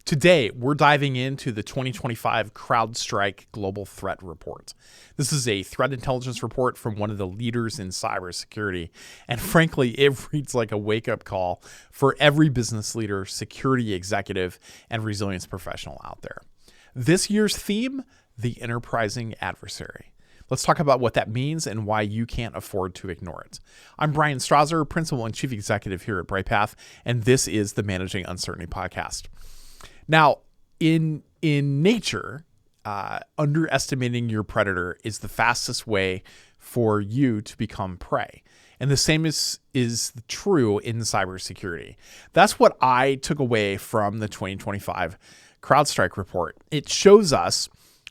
Today, we're diving into the 2025 CrowdStrike Global Threat Report. This is a threat intelligence report from one of the leaders in cybersecurity, and frankly, it reads like a wake-up call for every business leader, security executive, and resilience professional out there. This year's theme, the enterprising adversary. Let's talk about what that means and why you can't afford to ignore it. I'm Bryan Strawser, Principal and Chief Executive here at Bryghtpath, and this is the Managing Uncertainty podcast. Now, in nature, underestimating your predator is the fastest way for you to become prey. And the same is true in cybersecurity. That's what I took away from the 2025 CrowdStrike report. It shows us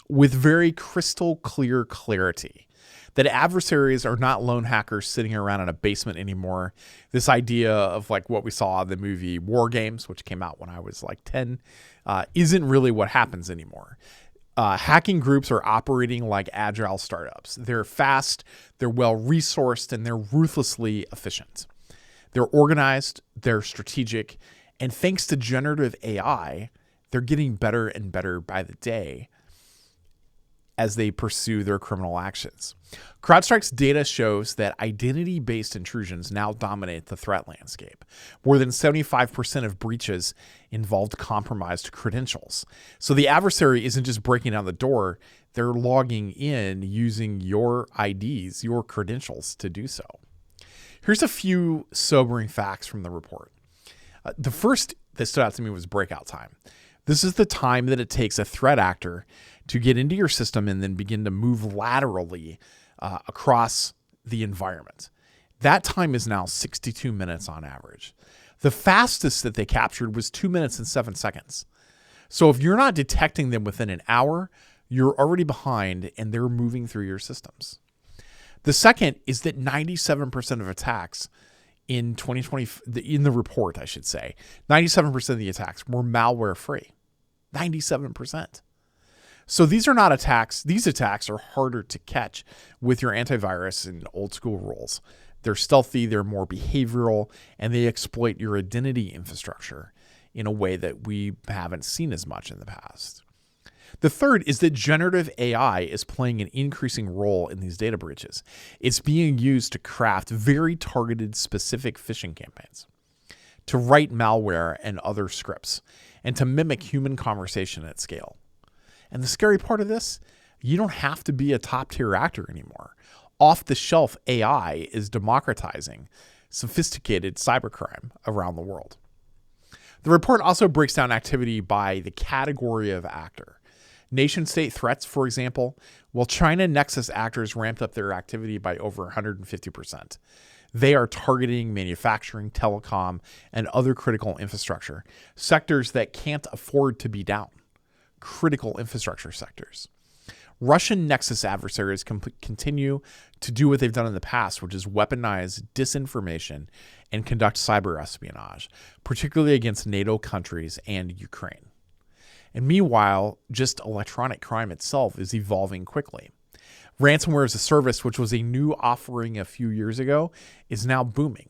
with very crystal clear clarity that adversaries are not lone hackers sitting around in a basement anymore. This idea of like what we saw in the movie War Games, which came out when I was like 10, isn't really what happens anymore. Hacking groups are operating like agile startups. They're fast, they're well-resourced, and they're ruthlessly efficient. They're organized, they're strategic, and thanks to generative AI, they're getting better and better by the day as they pursue their criminal actions. CrowdStrike's data shows that identity-based intrusions now dominate the threat landscape. More than 75% of breaches involved compromised credentials. So the adversary isn't just breaking down the door, they're logging in using your IDs, your credentials to do so. Here's a few sobering facts from the report. The first that stood out to me was breakout time. This is the time that it takes a threat actor to get into your system and then begin to move laterally across the environment. That time is now 62 minutes on average. The fastest that they captured was 2 minutes and 7 seconds. So if you're not detecting them within an hour, you're already behind and they're moving through your systems. The second is that 97% of attacks in 2020, in the report, I should say, 97% of the attacks were malware free. 97%. So these are not attacks. These attacks are harder to catch with your antivirus and old school rules. They're stealthy, they're more behavioral, and they exploit your identity infrastructure in a way that we haven't seen as much in the past. The third is that generative AI is playing an increasing role in these data breaches. It's being used to craft very targeted, specific phishing campaigns, to write malware and other scripts, and to mimic human conversation at scale. And the scary part of this, you don't have to be a top-tier actor anymore. Off-the-shelf AI is democratizing sophisticated cybercrime around the world. The report also breaks down activity by the category of actor. Nation-state threats, for example, while China Nexus actors ramped up their activity by over 150%. They are targeting manufacturing, telecom, and other critical infrastructure, sectors that can't afford to be down. Critical infrastructure sectors. Russian Nexus adversaries continue to do what they've done in the past, which is weaponize disinformation and conduct cyber espionage, particularly against NATO countries and Ukraine. And meanwhile, just electronic crime itself is evolving quickly. Ransomware-as-a-service, which was a new offering a few years ago, is now booming.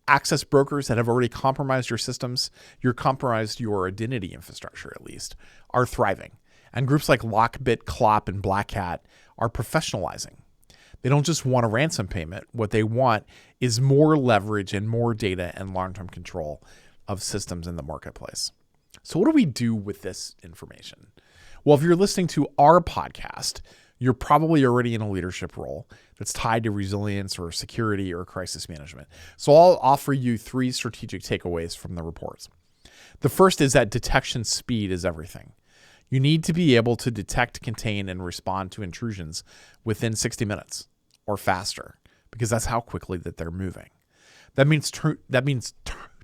Access brokers that have already compromised your systems, compromised your identity infrastructure at least, are thriving. And groups like Lockbit, Clop, and Black Hat are professionalizing. They don't just want a ransom payment. What they want is more leverage and more data and long-term control of systems in the marketplace. So what do we do with this information? Well, if you're listening to our podcast, you're probably already in a leadership role that's tied to resilience or security or crisis management. So I'll offer you 3 strategic takeaways from the reports. The first is that detection speed is everything. You need to be able to detect, contain, and respond to intrusions within 60 minutes or faster, because that's how quickly that they're moving. That means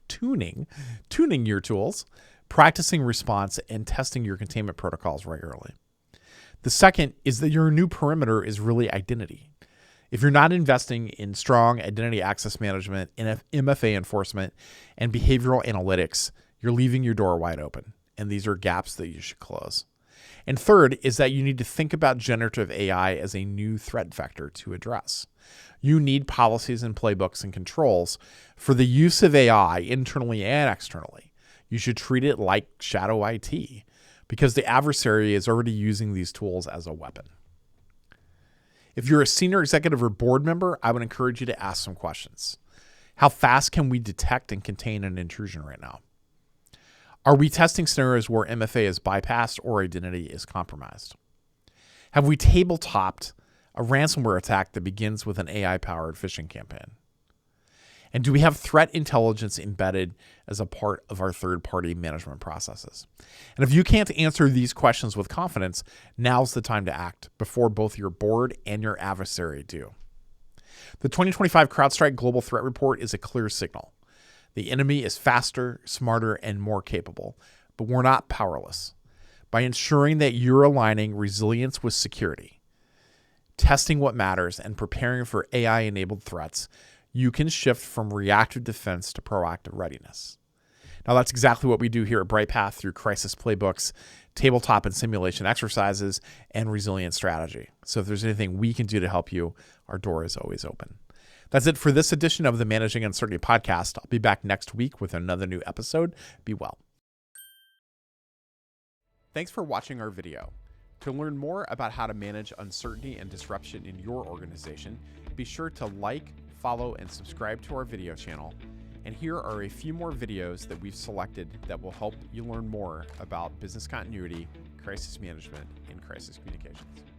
tuning your tools, practicing response, and testing your containment protocols regularly. The second is that your new perimeter is really identity. If you're not investing in strong identity access management, MFA enforcement, and behavioral analytics, you're leaving your door wide open. And these are gaps that you should close. And third is that you need to think about generative AI as a new threat vector to address. You need policies and playbooks and controls for the use of AI internally and externally. You should treat it like shadow IT because the adversary is already using these tools as a weapon. If you're a senior executive or board member, I would encourage you to ask some questions. How fast can we detect and contain an intrusion right now? Are we testing scenarios where MFA is bypassed or identity is compromised? Have we tabletopped a ransomware attack that begins with an AI-powered phishing campaign? And do we have threat intelligence embedded as a part of our third-party management processes? And if you can't answer these questions with confidence, now's the time to act before both your board and your adversary do. The 2025 CrowdStrike Global Threat Report is a clear signal. The enemy is faster, smarter, and more capable, but we're not powerless. By ensuring that you're aligning resilience with security, testing what matters, and preparing for AI-enabled threats, you can shift from reactive defense to proactive readiness. Now, that's exactly what we do here at Bryghtpath through crisis playbooks, tabletop and simulation exercises, and resilient strategy. So if there's anything we can do to help you, our door is always open. That's it for this edition of the Managing Uncertainty podcast. I'll be back next week with another new episode. Be well. Thanks for watching our video. To learn more about how to manage uncertainty and disruption in your organization, be sure to like, follow, and subscribe to our video channel. And here are a few more videos that we've selected that will help you learn more about business continuity, crisis management, and crisis communications.